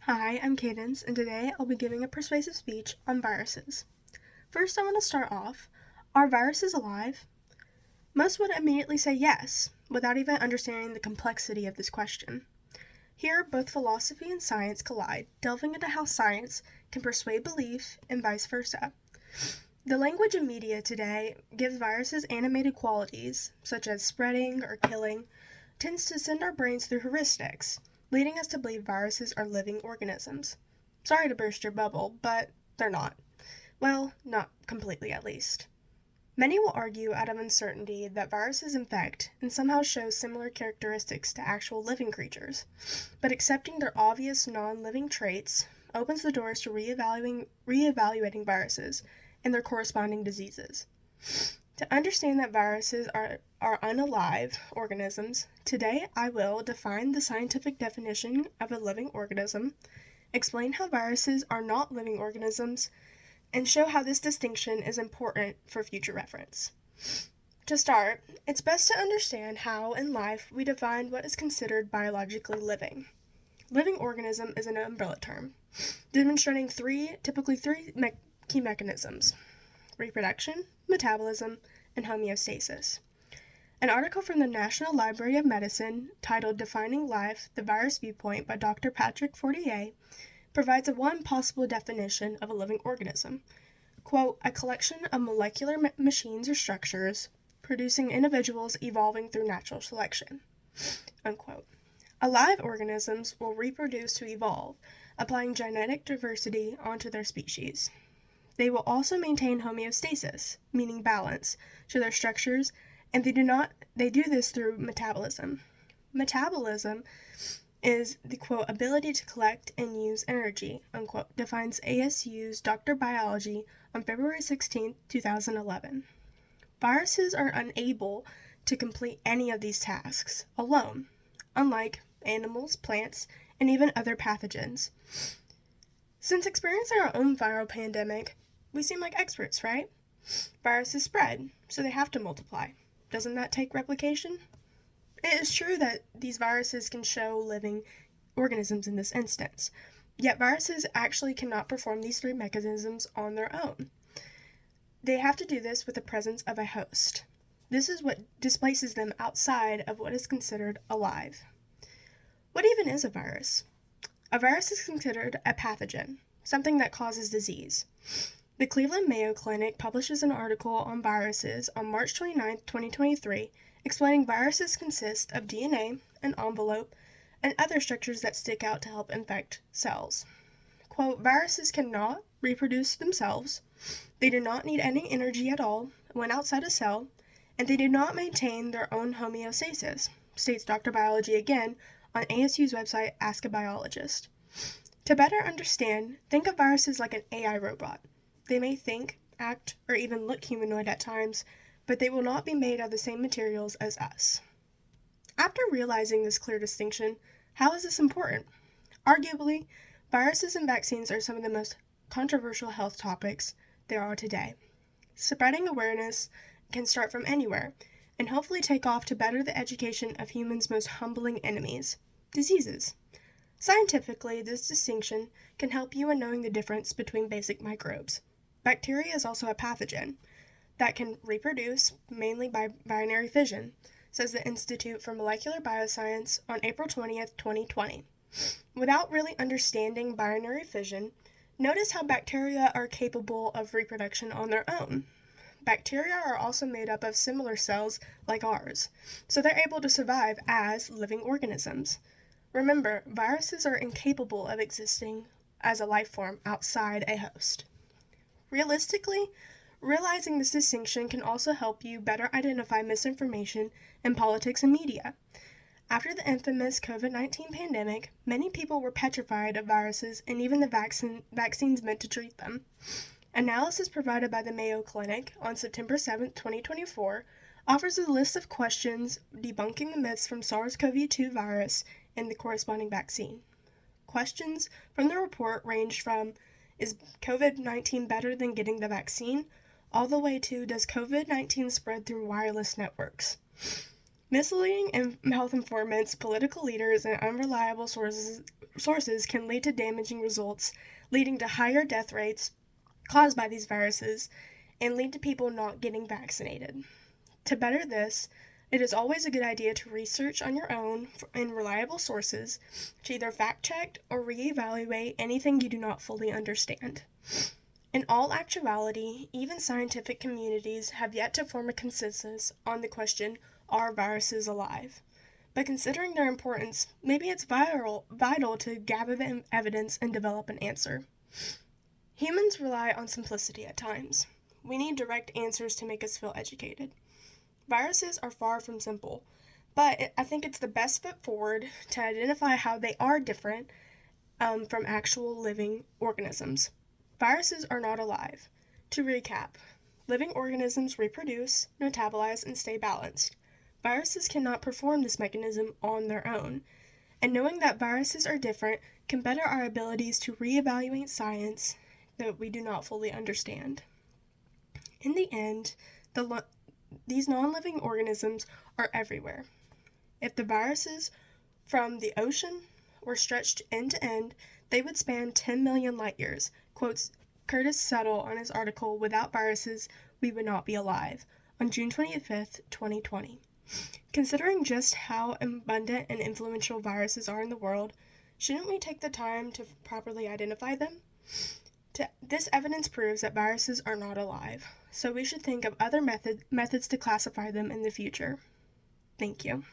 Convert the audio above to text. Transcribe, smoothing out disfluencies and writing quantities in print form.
Hi, I'm Cadence, and today I'll be giving a persuasive speech on viruses. First, I want to start off. Are viruses alive? Most would immediately say yes, without even understanding the complexity of this question. Here, both philosophy and science collide, delving into how science can persuade belief and vice versa. The language of media today gives viruses animated qualities, such as spreading or killing, tends to send our brains through heuristics, leading us to believe viruses are living organisms. Sorry to burst your bubble, but they're not. Well, not completely at least. Many will argue out of uncertainty that viruses infect and somehow show similar characteristics to actual living creatures, but accepting their obvious non-living traits opens the doors to reevaluating viruses and their corresponding diseases. To understand that viruses are unalive organisms, today I will define the scientific definition of a living organism, explain how viruses are not living organisms, and show how this distinction is important for future reference. To start, it's best to understand how in life we define what is considered biologically living. Living organism is an umbrella term, demonstrating typically three key mechanisms: reproduction, metabolism, and homeostasis. An article from the National Library of Medicine titled Defining Life, the Virus Viewpoint by Dr. Patrick Fortier provides one possible definition of a living organism. Quote, a collection of molecular machines or structures producing individuals evolving through natural selection. Unquote. Alive organisms will reproduce to evolve, applying genetic diversity onto their species. They will also maintain homeostasis, meaning balance, to their structures, and they do this through metabolism. Metabolism is the, quote, ability to collect and use energy, unquote, defines ASU's Dr. Biology on February 16, 2011. Viruses are unable to complete any of these tasks alone, unlike animals, plants, and even other pathogens. Since experiencing our own viral pandemic, we seem like experts, right? Viruses spread, so they have to multiply. Doesn't that take replication? It is true that these viruses can show living organisms in this instance, yet viruses actually cannot perform these three mechanisms on their own. They have to do this with the presence of a host. This is what displaces them outside of what is considered alive. What even is a virus? A virus is considered a pathogen, something that causes disease. The Cleveland Mayo Clinic publishes an article on viruses on March 29, 2023, explaining viruses consist of DNA, an envelope, and other structures that stick out to help infect cells. Quote, viruses cannot reproduce themselves, they do not need any energy at all when outside a cell, and they do not maintain their own homeostasis, states Dr. Biology again on ASU's website Ask a Biologist. To better understand, think of viruses like an AI robot. They may think, act, or even look humanoid at times, but they will not be made of the same materials as us. After realizing this clear distinction, how is this important? Arguably, viruses and vaccines are some of the most controversial health topics there are today. Spreading awareness can start from anywhere, and hopefully take off to better the education of humans' most humbling enemies, diseases. Scientifically, this distinction can help you in knowing the difference between basic microbes. Bacteria is also a pathogen that can reproduce mainly by binary fission, says the Institute for Molecular Bioscience on April 20th, 2020. Without really understanding binary fission, notice how bacteria are capable of reproduction on their own. Bacteria are also made up of similar cells like ours, so they're able to survive as living organisms. Remember, viruses are incapable of existing as a life form outside a host. Realistically, realizing this distinction can also help you better identify misinformation in politics and media. After the infamous COVID-19 pandemic, many people were petrified of viruses and even the vaccines meant to treat them. Analysis provided by the Mayo Clinic on September 7, 2024, offers a list of questions debunking the myths from SARS-CoV-2 virus and the corresponding vaccine. Questions from the report ranged from, is COVID-19 better than getting the vaccine, all the way to, does COVID-19 spread through wireless networks? Misleading health informants, political leaders, and unreliable sources can lead to damaging results, leading to higher death rates caused by these viruses, and lead to people not getting vaccinated. To better this, it is always a good idea to research on your own in reliable sources to either fact check or reevaluate anything you do not fully understand. In all actuality, even scientific communities have yet to form a consensus on the question, are viruses alive? But considering their importance, maybe it's vital to gather evidence and develop an answer. Humans rely on simplicity at times. We need direct answers to make us feel educated. Viruses are far from simple, but I think it's the best foot forward to identify how they are different from actual living organisms. Viruses are not alive. To recap, living organisms reproduce, metabolize, and stay balanced. Viruses cannot perform this mechanism on their own, and knowing that viruses are different can better our abilities to reevaluate science that we do not fully understand. In the end, these non-living organisms are everywhere. If the viruses from the ocean were stretched end to end, they would span 10 million light years, quotes Curtis Settle on his article, Without Viruses, We Would Not Be Alive, on June 25th, 2020. Considering just how abundant and influential viruses are in the world, shouldn't we take the time to properly identify them? This evidence proves that viruses are not alive, so we should think of other methods to classify them in the future. Thank you.